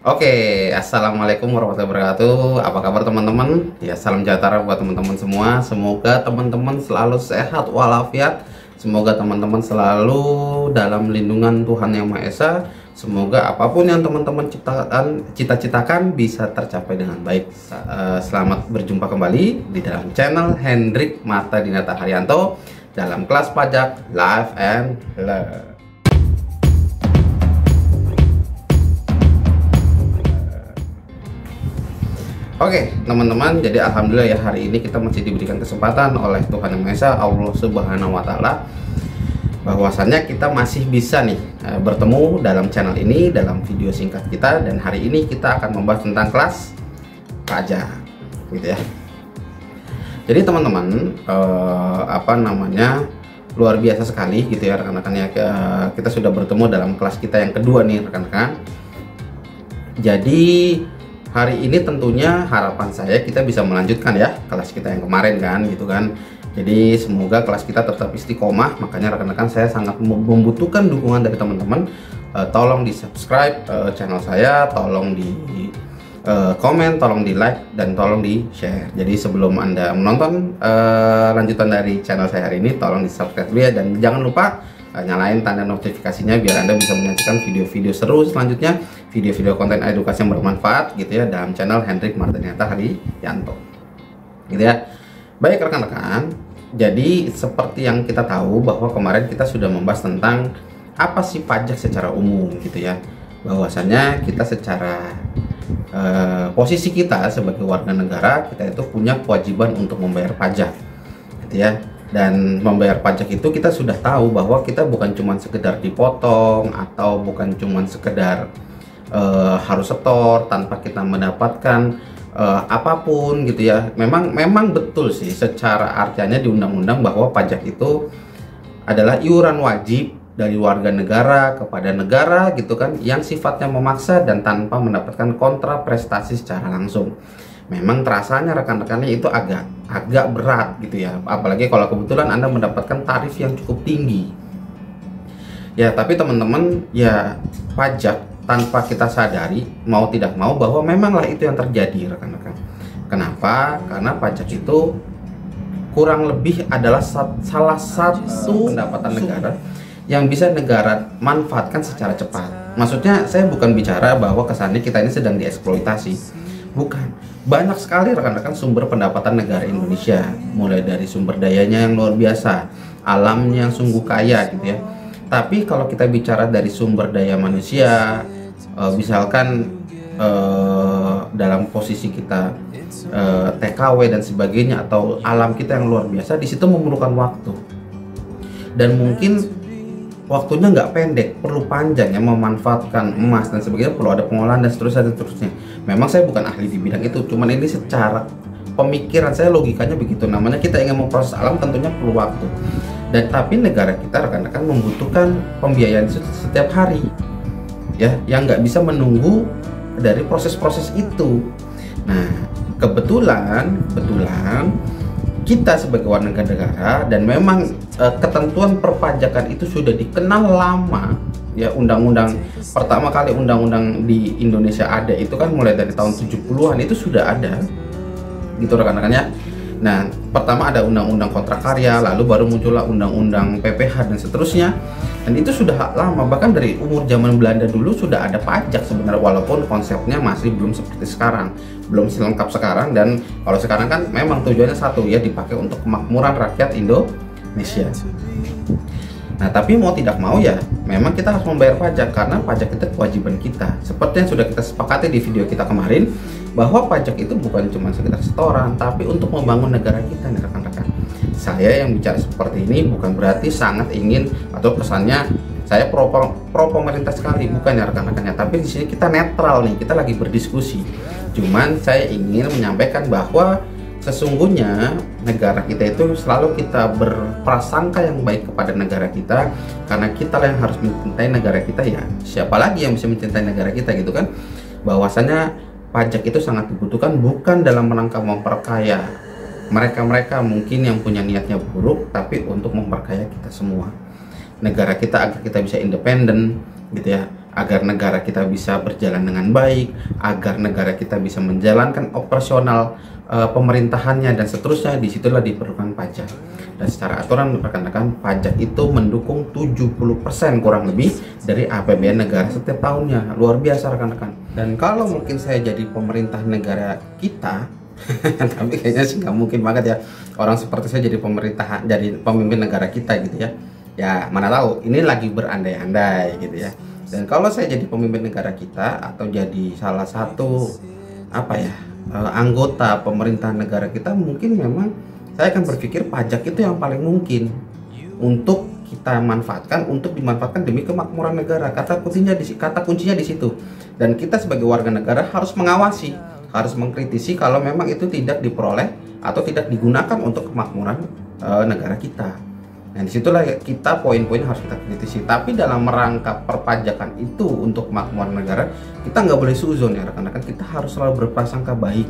Oke, assalamualaikum warahmatullahi wabarakatuh. Apa kabar teman-teman? Ya, salam sejahtera buat teman-teman semua. Semoga teman-teman selalu sehat walafiat. Semoga teman-teman selalu dalam lindungan Tuhan Yang Maha Esa. Semoga apapun yang teman-teman cita-citakan bisa tercapai dengan baik. Selamat berjumpa kembali di dalam channel Hendrik Marta Dinata Haryanto dalam kelas pajak Live and Learn. Oke teman-teman, jadi alhamdulillah ya, hari ini kita masih diberikan kesempatan oleh Tuhan Yang Maha Esa, Allah Subhanahu wa Ta'ala, bahwasannya kita masih bisa nih bertemu dalam channel ini dalam video singkat kita. Dan hari ini kita akan membahas tentang kelas pajak gitu ya. Jadi teman-teman, luar biasa sekali gitu ya rekan-rekan ya, kita sudah bertemu dalam kelas kita yang kedua nih rekan-rekan. Jadi hari ini tentunya harapan saya kita bisa melanjutkan ya kelas kita yang kemarin kan gitu kan. Jadi semoga kelas kita tetap istiqomah. Makanya rekan-rekan saya sangat membutuhkan dukungan dari teman-teman. Tolong di subscribe channel saya, tolong di komen, tolong di like, dan tolong di share. Jadi sebelum Anda menonton lanjutan dari channel saya hari ini, tolong di subscribe dulu ya. Dan jangan lupa nyalain tanda notifikasinya biar Anda bisa menyaksikan video-video seru selanjutnya, video-video konten edukasi yang bermanfaat gitu ya dalam channel Hendrik Marta Dinata Haryanto gitu ya. Baik rekan-rekan, jadi seperti yang kita tahu bahwa kemarin kita sudah membahas tentang apa sih pajak secara umum gitu ya, bahwasanya kita secara posisi kita sebagai warga negara, kita itu punya kewajiban untuk membayar pajak gitu ya. Dan membayar pajak itu kita sudah tahu bahwa kita bukan cuma sekedar dipotong atau bukan cuma sekedar harus setor tanpa kita mendapatkan apapun gitu ya. Memang betul sih secara artinya di undang-undang bahwa pajak itu adalah iuran wajib dari warga negara kepada negara gitu kan, yang sifatnya memaksa dan tanpa mendapatkan kontraprestasi secara langsung. Memang terasanya rekan-rekannya itu agak berat gitu ya, apalagi kalau kebetulan Anda mendapatkan tarif yang cukup tinggi ya. Tapi teman-teman ya, pajak tanpa kita sadari mau tidak mau bahwa memanglah itu yang terjadi rekan-rekan. Kenapa? Karena pajak itu kurang lebih adalah salah satu pendapatan negara yang bisa negara manfaatkan secara cepat. Maksudnya saya bukan bicara bahwa kesannya kita ini sedang dieksploitasi, bukan. Banyak sekali rekan-rekan sumber pendapatan negara Indonesia, mulai dari sumber dayanya yang luar biasa, alamnya yang sungguh kaya gitu ya. Tapi kalau kita bicara dari sumber daya manusia, misalkan dalam posisi kita TKW dan sebagainya, atau alam kita yang luar biasa, di situ memerlukan waktu. Dan mungkin waktunya nggak pendek, perlu panjang ya, memanfaatkan emas dan sebagainya, perlu ada pengolahan dan seterusnya. Memang saya bukan ahli di bidang itu, cuman ini secara pemikiran saya, logikanya begitu. Namanya kita ingin memproses alam, tentunya perlu waktu. Dan tapi negara kita rekan-rekan membutuhkan pembiayaan setiap hari ya, yang nggak bisa menunggu dari proses-proses itu. Nah kebetulan kita sebagai warga negara, dan memang ketentuan perpajakan itu sudah dikenal lama ya. Undang-undang pertama kali undang-undang di Indonesia ada itu kan mulai dari tahun 70-an itu sudah ada gitu rekan-rekan ya. Nah pertama ada undang-undang kontrak karya, lalu baru muncullah undang-undang PPH dan seterusnya. Dan itu sudah lama, bahkan dari umur zaman Belanda dulu sudah ada pajak sebenarnya, walaupun konsepnya masih belum seperti sekarang, belum selengkap sekarang. Dan kalau sekarang kan memang tujuannya satu ya, dipakai untuk kemakmuran rakyat Indonesia. Nah tapi mau tidak mau ya, memang kita harus membayar pajak, karena pajak itu kewajiban kita. Seperti yang sudah kita sepakati di video kita kemarin, bahwa pajak itu bukan cuma sekedar setoran, tapi untuk membangun negara kita nih rekan-rekan. Saya yang bicara seperti ini bukan berarti sangat ingin atau kesannya saya pro pemerintah sekali, bukan ya rekan-rekannya. Tapi di sini kita netral nih, kita lagi berdiskusi. Cuman saya ingin menyampaikan bahwa sesungguhnya negara kita itu selalu kita berprasangka yang baik kepada negara kita, karena kita lah yang harus mencintai negara kita ya. Siapa lagi yang bisa mencintai negara kita gitu kan? Bahwasanya pajak itu sangat dibutuhkan, bukan dalam rangka memperkaya mereka mungkin yang punya niatnya buruk, tapi untuk memperkaya kita semua, negara kita, agar kita bisa independen gitu ya, agar negara kita bisa berjalan dengan baik, agar negara kita bisa menjalankan operasional pemerintahannya dan seterusnya. Disitulah diperlukan pajak. Dan secara aturan rekan-rekan, pajak itu mendukung 70% kurang lebih dari APBN negara setiap tahunnya. Luar biasa rekan-rekan. Dan kalau mungkin saya jadi pemerintah negara kita tapi kayaknya sih nggak mungkin banget ya orang seperti saya jadi pemerintahan, jadi pemimpin negara kita gitu ya. Ya mana tahu, ini lagi berandai-andai gitu ya. Dan kalau saya jadi pemimpin negara kita atau jadi salah satu anggota pemerintahan negara kita, mungkin memang saya akan berpikir pajak itu yang paling mungkin untuk kita manfaatkan, untuk dimanfaatkan demi kemakmuran negara. Kata kuncinya di situ. Dan kita sebagai warga negara harus mengawasi, harus mengkritisi kalau memang itu tidak diperoleh atau tidak digunakan untuk kemakmuran negara kita. Nah, disitulah kita poin-poin harus kita kritisi. Tapi dalam rangka perpajakan itu untuk kemakmuran negara, kita nggak boleh suzon ya rekan-rekan. Kita harus selalu berprasangka baik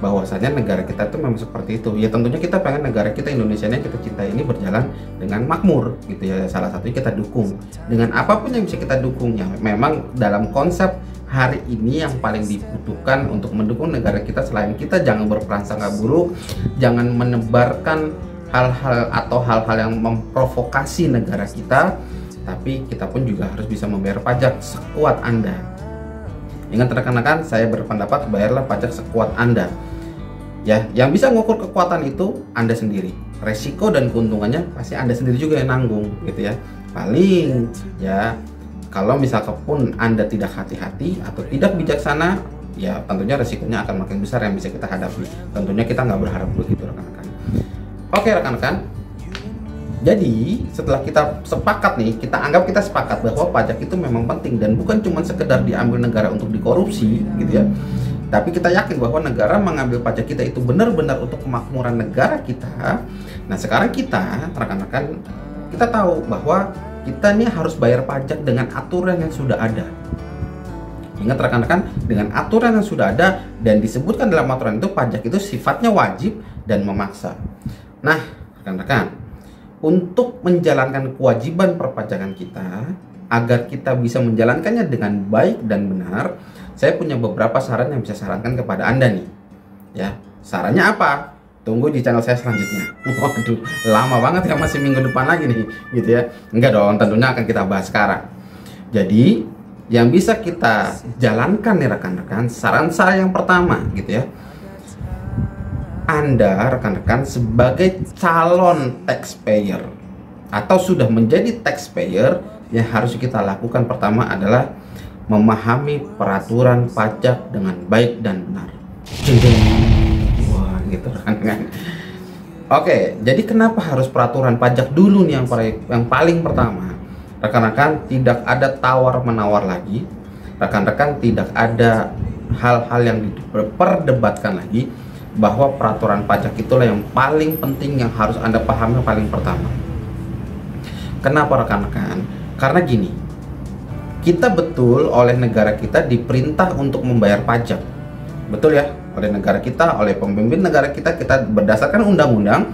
bahwasanya negara kita itu memang seperti itu. Ya tentunya kita pengen negara kita, Indonesia yang kita cintai ini berjalan dengan makmur gitu ya. Salah satunya kita dukung dengan apapun yang bisa kita dukung ya. Memang dalam konsep hari ini yang paling dibutuhkan untuk mendukung negara kita, selain kita jangan berprasangka buruk, jangan menebarkan hal-hal atau hal-hal yang memprovokasi negara kita, tapi kita pun juga harus bisa membayar pajak sekuat Anda. Ingat rekan-rekan, saya berpendapat bayarlah pajak sekuat Anda. Ya, yang bisa mengukur kekuatan itu Anda sendiri. Resiko dan keuntungannya pasti Anda sendiri juga yang nanggung, gitu ya. Paling ya kalau misalkan pun Anda tidak hati-hati atau tidak bijaksana, ya tentunya resikonya akan makin besar yang bisa kita hadapi. Tentunya kita nggak berharap begitu rekan-rekan. Oke rekan-rekan, jadi setelah kita sepakat nih, kita anggap kita sepakat bahwa pajak itu memang penting dan bukan cuma sekedar diambil negara untuk dikorupsi gitu ya. Tapi kita yakin bahwa negara mengambil pajak kita itu benar-benar untuk kemakmuran negara kita. Nah sekarang kita, rekan-rekan, kita tahu bahwa kita nih harus bayar pajak dengan aturan yang sudah ada. Ingat rekan-rekan, dengan aturan yang sudah ada dan disebutkan dalam aturan itu, pajak itu sifatnya wajib dan memaksa. Nah, rekan-rekan, untuk menjalankan kewajiban perpajakan kita, agar kita bisa menjalankannya dengan baik dan benar, saya punya beberapa saran yang bisa sarankan kepada Anda nih. Ya, sarannya apa? Tunggu di channel saya selanjutnya. Waduh, lama banget ya, masih minggu depan lagi nih, gitu ya. Enggak dong, tentunya akan kita bahas sekarang. Jadi, yang bisa kita jalankan nih rekan-rekan, saran saya yang pertama, gitu ya. Anda rekan-rekan sebagai calon taxpayer atau sudah menjadi taxpayer, yang harus kita lakukan pertama adalah memahami peraturan pajak dengan baik dan benar. Wah, gitu rekan-rekan. Oke, jadi kenapa harus peraturan pajak dulu nih yang paling pertama? Rekan-rekan, tidak ada tawar-menawar lagi. Rekan-rekan, tidak ada hal-hal yang diperdebatkan lagi, bahwa peraturan pajak itulah yang paling penting yang harus Anda pahami paling pertama. Kenapa rekan-rekan? Karena gini, kita betul oleh negara kita diperintah untuk membayar pajak. Betul ya, oleh negara kita, oleh pemimpin negara kita, kita berdasarkan undang-undang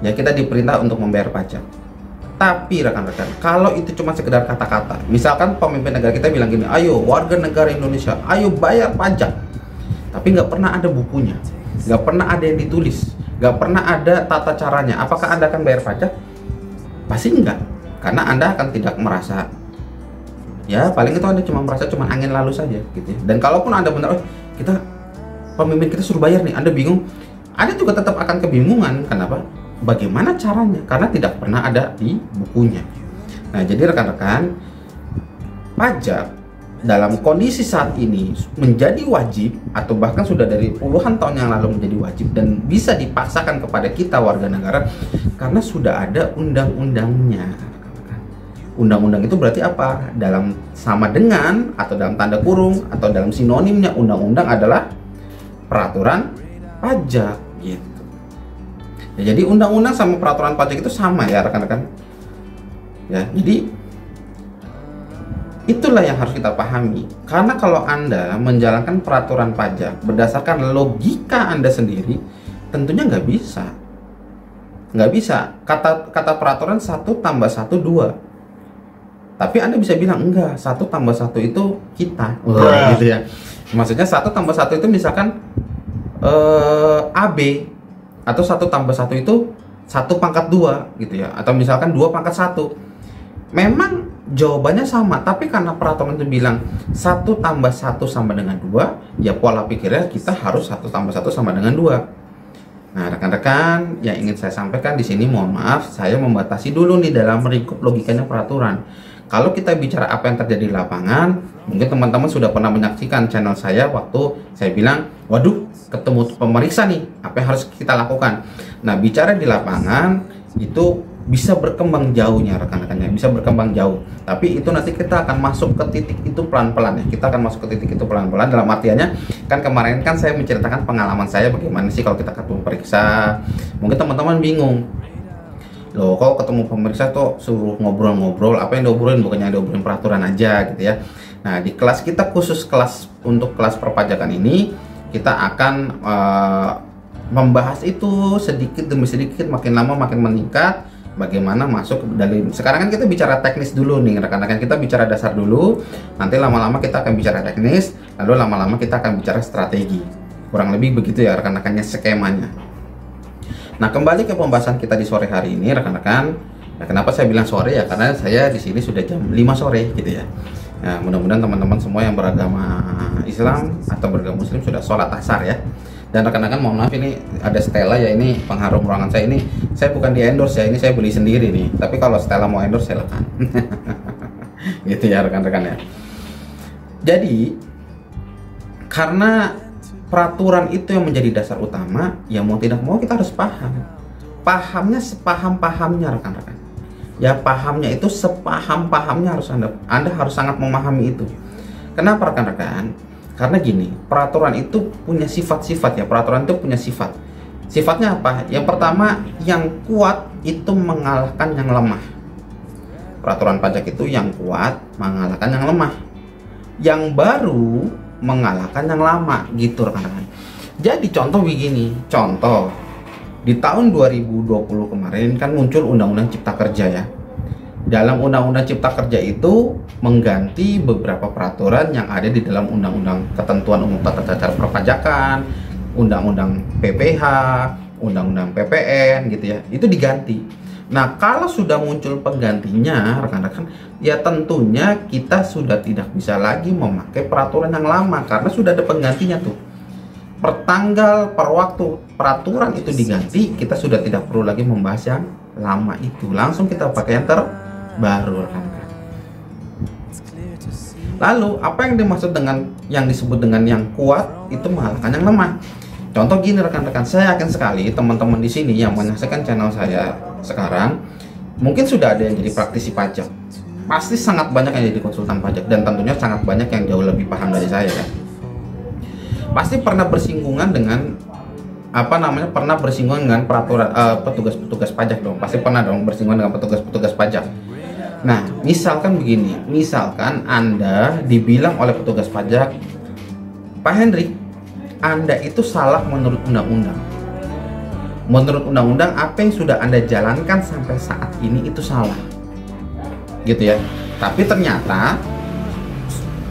ya kita diperintah untuk membayar pajak. Tapi rekan-rekan, kalau itu cuma sekedar kata-kata, misalkan pemimpin negara kita bilang gini, ayo warga negara Indonesia, ayo bayar pajak, tapi nggak pernah ada bukunya, nggak pernah ada yang ditulis, nggak pernah ada tata caranya. Apakah Anda akan bayar pajak? Pasti enggak, karena Anda akan tidak merasa, ya paling itu Anda cuma merasa cuma angin lalu saja gitu ya. Dan kalaupun Anda benar, kita pemimpin kita suruh bayar nih, Anda bingung, Anda juga tetap akan kebingungan. Kenapa? Bagaimana caranya? Karena tidak pernah ada di bukunya. Nah jadi rekan-rekan, pajak dalam kondisi saat ini menjadi wajib, atau bahkan sudah dari puluhan tahun yang lalu menjadi wajib dan bisa dipaksakan kepada kita warga negara karena sudah ada undang-undangnya. Undang-undang itu berarti apa? Dalam sama dengan atau dalam tanda kurung atau dalam sinonimnya, undang-undang adalah peraturan pajak gitu. Ya, jadi undang-undang sama peraturan pajak itu sama ya rekan-rekan. Ya, jadi itulah yang harus kita pahami. Karena kalau Anda menjalankan peraturan pajak berdasarkan logika Anda sendiri, tentunya nggak bisa. Nggak bisa. Kata peraturan 1 tambah 1 2. Tapi Anda bisa bilang enggak, 1+1 itu kita, gitu ya. Maksudnya 1+1 itu misalkan AB, atau 1+1 itu 1/2 gitu ya, atau misalkan 2/1. Memang jawabannya sama, tapi karena peraturan itu bilang 1+1 sama dengan 2, ya pola pikirnya kita harus 1+1 sama dengan 2. Nah, rekan-rekan, yang ingin saya sampaikan di sini, mohon maaf, saya membatasi dulu nih dalam lingkup logikanya peraturan. Kalau kita bicara apa yang terjadi di lapangan, mungkin teman-teman sudah pernah menyaksikan channel saya waktu saya bilang, waduh, ketemu pemeriksa nih, apa yang harus kita lakukan. Nah, bicara di lapangan, itu bisa berkembang jauhnya rekan-rekannya, bisa berkembang jauh. Tapi itu nanti kita akan masuk ke titik itu pelan-pelan ya. Kita akan masuk ke titik itu pelan-pelan, dalam artiannya kan kemarin kan saya menceritakan pengalaman saya bagaimana sih kalau kita ketemu pemeriksa. Mungkin teman-teman bingung, loh kok ketemu pemeriksa tuh suruh ngobrol-ngobrol, apa yang diobrolin, bukannya diobrolin peraturan aja gitu ya. Nah, di kelas kita khusus kelas untuk kelas perpajakan ini, kita akan membahas itu sedikit demi sedikit, makin lama makin meningkat. Bagaimana masuk dari sekarang kan kita bicara teknis dulu nih rekan-rekan, kita bicara dasar dulu, nanti lama-lama kita akan bicara teknis, lalu lama-lama kita akan bicara strategi. Kurang lebih begitu ya rekan-rekannya skemanya. Nah, kembali ke pembahasan kita di sore hari ini rekan-rekan. Nah, kenapa saya bilang sore ya, karena saya di sini sudah jam 5 sore gitu ya. Nah, mudah-mudahan teman-teman semua yang beragama Islam atau beragama Muslim sudah sholat asar ya. Dan rekan-rekan mohon maaf, ini ada Stella ya, ini pengharum ruangan saya. Ini saya bukan di endorse ya, ini saya beli sendiri nih. Tapi kalau Stella mau endorse silakan. Gitu ya rekan-rekan ya. Jadi karena peraturan itu yang menjadi dasar utama, ya mau tidak mau kita harus paham. Pahamnya sepaham-pahamnya rekan-rekan. Ya pahamnya itu sepaham-pahamnya, harus Anda harus sangat memahami itu. Kenapa rekan-rekan? Karena gini, peraturan itu punya sifat-sifat ya, peraturan itu punya sifat. Sifatnya apa? Yang pertama, yang kuat itu mengalahkan yang lemah. Peraturan pajak itu yang kuat mengalahkan yang lemah. Yang baru mengalahkan yang lama, gitu rekan-rekan. Jadi contoh begini, contoh di tahun 2020 kemarin kan muncul Undang-Undang Cipta Kerja ya. Dalam Undang-Undang Cipta Kerja itu mengganti beberapa peraturan yang ada di dalam Undang-Undang Ketentuan Umum Tata Cara Perpajakan, Undang-Undang PPH, Undang-Undang PPN gitu ya. Itu diganti. Nah, kalau sudah muncul penggantinya, rekan-rekan, ya tentunya kita sudah tidak bisa lagi memakai peraturan yang lama karena sudah ada penggantinya tuh. Per tanggal, per waktu peraturan itu diganti, kita sudah tidak perlu lagi membahas yang lama itu. Langsung kita pakai yang terbaru, rekan-rekan. Lalu, apa yang dimaksud dengan yang disebut dengan yang kuat itu mengalahkan yang lemah? Contoh gini rekan-rekan, saya yakin sekali teman-teman di sini yang menyaksikan channel saya sekarang mungkin sudah ada yang jadi praktisi pajak. Pasti sangat banyak yang jadi konsultan pajak dan tentunya sangat banyak yang jauh lebih paham dari saya ya. Pasti pernah bersinggungan dengan pernah bersinggungan dengan peraturan petugas-petugas pajak dong. Pasti pernah dong bersinggungan dengan petugas-petugas pajak. Nah, misalkan begini, misalkan Anda dibilang oleh petugas pajak, Pak Hendrik, Anda itu salah menurut undang-undang. Menurut undang-undang, apa yang sudah Anda jalankan sampai saat ini itu salah. Gitu ya. Tapi ternyata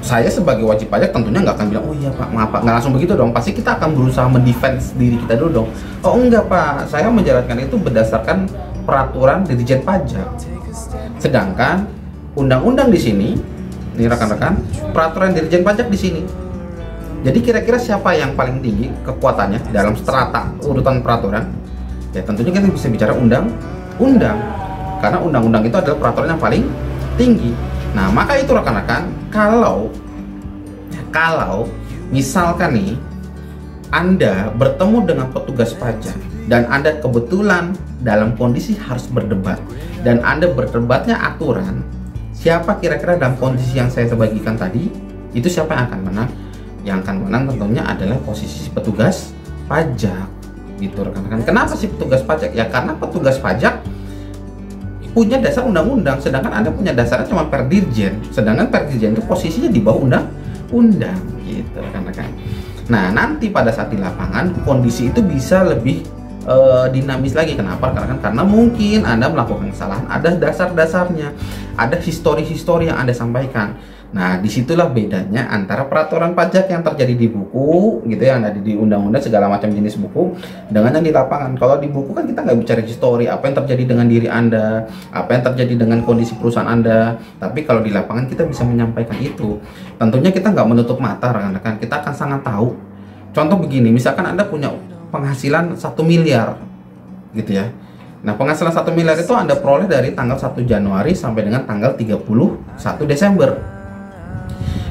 saya sebagai wajib pajak tentunya nggak akan bilang, oh iya Pak, maaf Pak, nggak langsung begitu dong. Pasti kita akan berusaha mendefense diri kita dulu dong. Oh enggak Pak, saya menjalankan itu berdasarkan peraturan Dirjen Pajak. Sedangkan undang-undang di sini, nih rekan-rekan, peraturan Dirjen Pajak di sini. Jadi kira-kira siapa yang paling tinggi kekuatannya dalam strata urutan peraturan? Ya tentunya kita bisa bicara undang-undang, karena undang-undang itu adalah peraturan yang paling tinggi. Nah, maka itu rekan-rekan, kalau misalkan nih Anda bertemu dengan petugas pajak dan Anda kebetulan dalam kondisi harus berdebat dan Anda berdebatnya aturan, siapa kira-kira dalam kondisi yang saya bagikan tadi, itu siapa yang akan menang? Yang akan menang tentunya adalah posisi petugas pajak, gitu rekan-rekan. Kenapa sih petugas pajak? Ya karena petugas pajak punya dasar undang-undang, sedangkan Anda punya dasarnya cuma perdirjen, sedangkan perdirjen itu posisinya di bawah undang-undang, gitu rekan-rekan. Nah, nanti pada saat di lapangan kondisi itu bisa lebih dinamis lagi. Kenapa? Karena mungkin Anda melakukan kesalahan, ada dasar-dasarnya, ada histori-histori yang Anda sampaikan. Nah, disitulah bedanya antara peraturan pajak yang terjadi di buku, gitu ya, yang ada di undang-undang segala macam jenis buku, dengan yang di lapangan. Kalau di buku kan kita nggak bicara histori, apa yang terjadi dengan diri Anda, apa yang terjadi dengan kondisi perusahaan Anda. Tapi kalau di lapangan kita bisa menyampaikan itu. Tentunya kita nggak menutup mata, rekan-rekan. Kita akan sangat tahu. Contoh begini, misalkan Anda punya penghasilan 1 miliar, gitu ya. Nah, penghasilan 1 miliar itu Anda peroleh dari tanggal 1 Januari sampai dengan tanggal 31 Desember.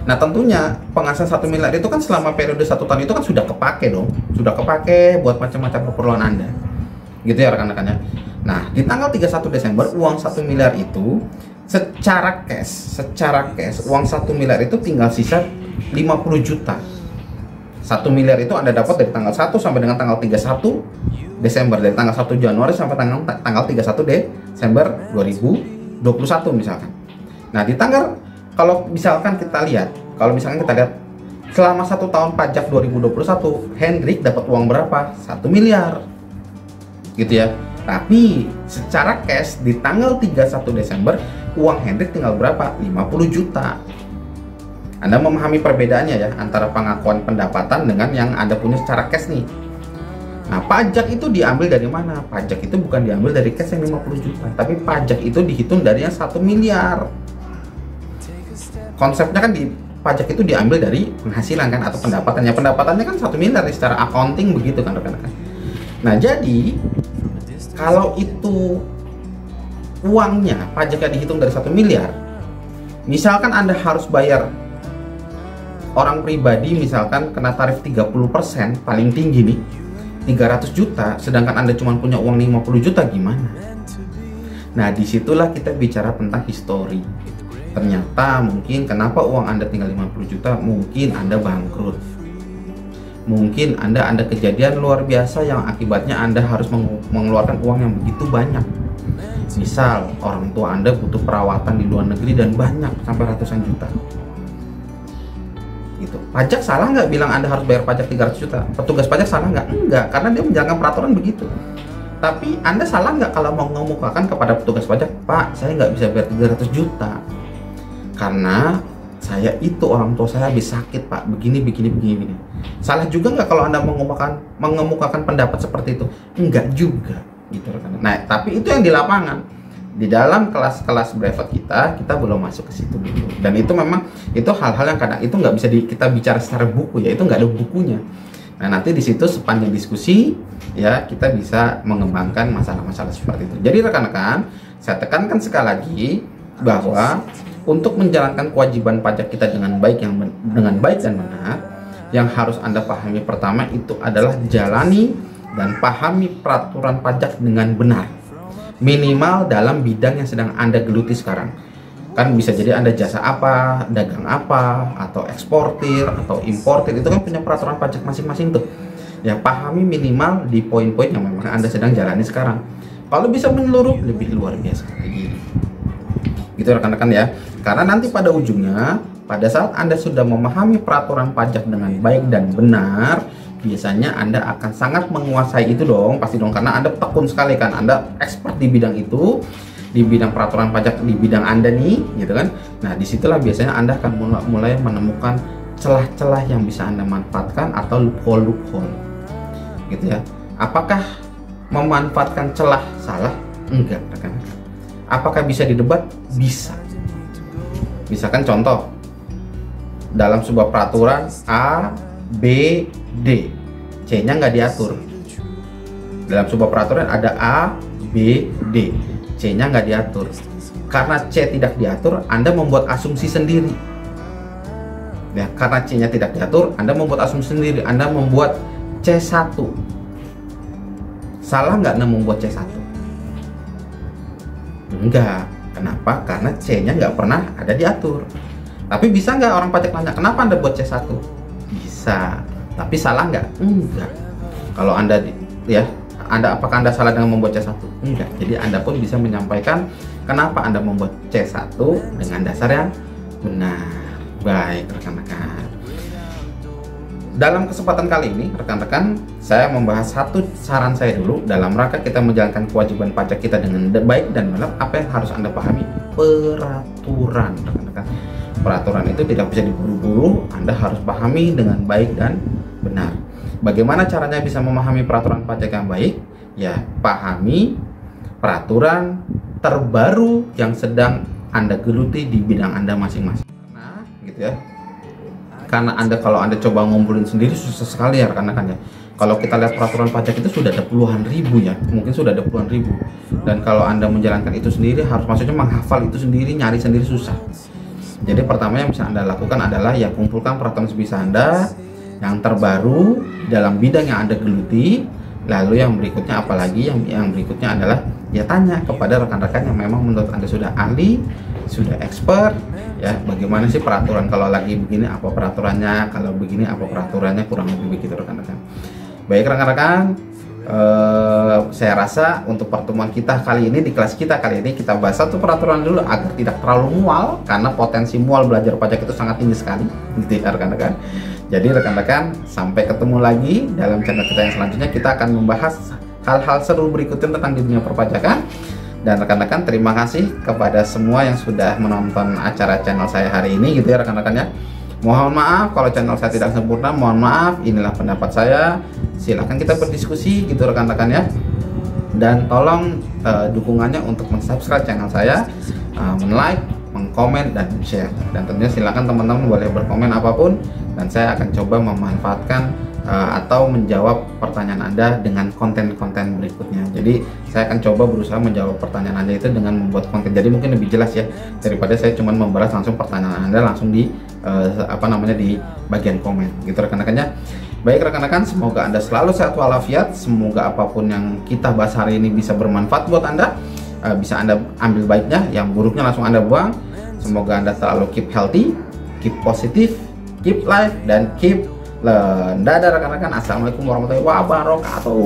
Nah, tentunya penghasilan 1 miliar itu kan selama periode 1 tahun itu kan sudah kepake dong. Sudah kepake buat macam-macam keperluan Anda. Gitu ya rekan-rekannya. Nah, di tanggal 31 Desember uang 1 miliar itu secara cash uang 1 miliar itu tinggal sisa 50 juta. 1 miliar itu Anda dapat dari tanggal 1 sampai dengan tanggal 31 Desember, dari tanggal 1 Januari sampai tanggal 31 Desember 2021 misalkan. Nah, di tanggal, kalau misalkan kita lihat selama 1 tahun pajak 2021, Hendrik dapat uang berapa? 1 miliar. Gitu ya. Tapi secara cash di tanggal 31 Desember uang Hendrik tinggal berapa? 50 juta. Anda memahami perbedaannya ya antara pengakuan pendapatan dengan yang Anda punya secara cash nih. Nah, pajak itu diambil dari mana? Pajak itu bukan diambil dari cash yang 50 juta, tapi pajak itu dihitung dari yang 1 miliar. Konsepnya kan pajak itu diambil dari penghasilan kan, atau pendapatannya. Pendapatannya kan 1 miliar secara accounting begitu kan rekan-rekan. Nah, jadi kalau itu uangnya pajaknya dihitung dari 1 miliar, misalkan Anda harus bayar orang pribadi misalkan kena tarif 30% paling tinggi nih, 300 juta, sedangkan Anda cuma punya uang 50 juta, gimana? Nah, disitulah kita bicara tentang histori. Ternyata mungkin kenapa uang Anda tinggal 50 juta, mungkin Anda bangkrut. Mungkin Anda kejadian luar biasa yang akibatnya Anda harus mengeluarkan uang yang begitu banyak. Misal, orang tua Anda butuh perawatan di luar negeri dan banyak, sampai ratusan juta. Gitu. Pajak salah nggak bilang Anda harus bayar pajak 300 juta? Petugas pajak salah nggak? Enggak, karena dia menjalankan peraturan begitu. Tapi Anda salah nggak kalau mau mengemukakan kepada petugas pajak, Pak, saya nggak bisa bayar 300 juta. Karena saya itu orang tua saya habis sakit, Pak, begini. Salah juga nggak kalau Anda mengemukakan pendapat seperti itu? Enggak juga, gitu rekan. Nah, tapi itu yang di lapangan. Di dalam kelas-kelas brevet kita belum masuk ke situ dulu. Dan itu memang itu hal-hal yang kadang itu nggak bisa kita bicara secara buku ya, itu nggak ada bukunya. Nah, nanti di situ sepanjang diskusi ya kita bisa mengembangkan masalah-masalah seperti itu. Jadi rekan-rekan, saya tekankan sekali lagi bahwa untuk menjalankan kewajiban pajak kita dengan baik dan benar, yang harus Anda pahami pertama itu adalah jalani dan pahami peraturan pajak dengan benar. Minimal dalam bidang yang sedang Anda geluti sekarang. Kan bisa jadi Anda jasa apa, dagang apa, atau eksportir atau importir, itu kan punya peraturan pajak masing-masing tuh. Ya, pahami minimal di poin-poin yang memang Anda sedang jalani sekarang. Kalau bisa menyeluruh, lebih luar biasa lagi. Gitu rekan-rekan ya. Karena nanti pada ujungnya, pada saat Anda sudah memahami peraturan pajak dengan baik dan benar, biasanya Anda akan sangat menguasai itu dong, pasti dong, karena Anda tekun sekali kan, Anda expert di bidang itu, di bidang peraturan pajak di bidang Anda nih, gitu kan. Nah, disitulah biasanya Anda akan mulai menemukan celah-celah yang bisa Anda manfaatkan atau loophole, gitu ya. Apakah memanfaatkan celah salah? Enggak, rekan-rekan. Apakah bisa didebat? Bisa. Misalkan contoh, dalam sebuah peraturan A, B, D, C-nya nggak diatur. Dalam sebuah peraturan ada A, B, D, C-nya nggak diatur. Karena C tidak diatur, Anda membuat asumsi sendiri. Ya, karena C-nya tidak diatur, Anda membuat asumsi sendiri. Anda membuat C1. Salah nggak Anda membuat C1? Enggak. Kenapa? Karena C-nya nggak pernah ada diatur. Tapi bisa nggak orang pajak nanya, kenapa Anda buat C1? Bisa. Tapi salah nggak? Enggak. Kalau Anda apakah Anda salah dengan membuat C1? Enggak. Jadi Anda pun bisa menyampaikan kenapa Anda membuat C1 dengan dasar yang benar. Baik rekan-rekan. Dalam kesempatan kali ini, rekan-rekan, saya membahas satu saran saya dulu dalam rangka kita menjalankan kewajiban pajak kita dengan baik dan benar. Apa yang harus Anda pahami? Peraturan, rekan-rekan. Peraturan itu tidak bisa diburu-buru, Anda harus pahami dengan baik dan benar. Bagaimana caranya bisa memahami peraturan pajak yang baik? Ya, pahami peraturan terbaru yang sedang Anda geluti di bidang Anda masing-masing. Nah, gitu ya. Karena kalau Anda coba ngumpulin sendiri susah sekali ya rekan-rekan ya. Kalau kita lihat peraturan pajak itu sudah ada puluhan ribu ya, mungkin sudah ada puluhan ribu. Dan kalau Anda menjalankan itu sendiri harus maksudnya menghafal itu sendiri, nyari sendiri susah. Jadi pertama yang bisa Anda lakukan adalah ya kumpulkan peraturan sebisa Anda yang terbaru dalam bidang yang Anda geluti. Lalu yang berikutnya apalagi yang berikutnya adalah ya tanya kepada rekan-rekan yang memang menurut Anda sudah ahli, sudah expert ya, bagaimana sih peraturan, kalau lagi begini apa peraturannya, kalau begini apa peraturannya, kurang lebih begitu rekan-rekan. Baik rekan-rekan, saya rasa untuk pertemuan kita kali ini, di kelas kita kali ini kita bahas satu peraturan dulu agar tidak terlalu mual, karena potensi mual belajar pajak itu sangat tinggi sekali gitu ya rekan-rekan. Jadi rekan-rekan, sampai ketemu lagi dalam channel kita yang selanjutnya. Kita akan membahas hal-hal seru berikutnya tentang dunia perpajakan. Dan rekan-rekan, terima kasih kepada semua yang sudah menonton acara channel saya hari ini gitu ya rekan-rekan ya. Mohon maaf kalau channel saya tidak sempurna, mohon maaf, inilah pendapat saya. Silahkan kita berdiskusi gitu rekan-rekan ya. Dan tolong dukungannya untuk subscribe channel saya, like, mengkomen dan share. Dan tentunya silakan teman-teman boleh berkomen apapun, dan saya akan coba memanfaatkan atau menjawab pertanyaan Anda dengan konten-konten berikutnya. Jadi saya akan coba berusaha menjawab pertanyaan Anda itu dengan membuat konten, jadi mungkin lebih jelas ya daripada saya cuma membalas langsung pertanyaan Anda langsung di di bagian komen gitu rekan-rekannya. Baik rekan-rekan, semoga Anda selalu sehat walafiat, semoga apapun yang kita bahas hari ini bisa bermanfaat buat Anda, bisa Anda ambil baiknya, yang buruknya langsung Anda buang. Semoga Anda selalu keep healthy, keep positif, keep life, dan keep learn. Dadah rekan-rekan, assalamualaikum warahmatullahi wabarakatuh.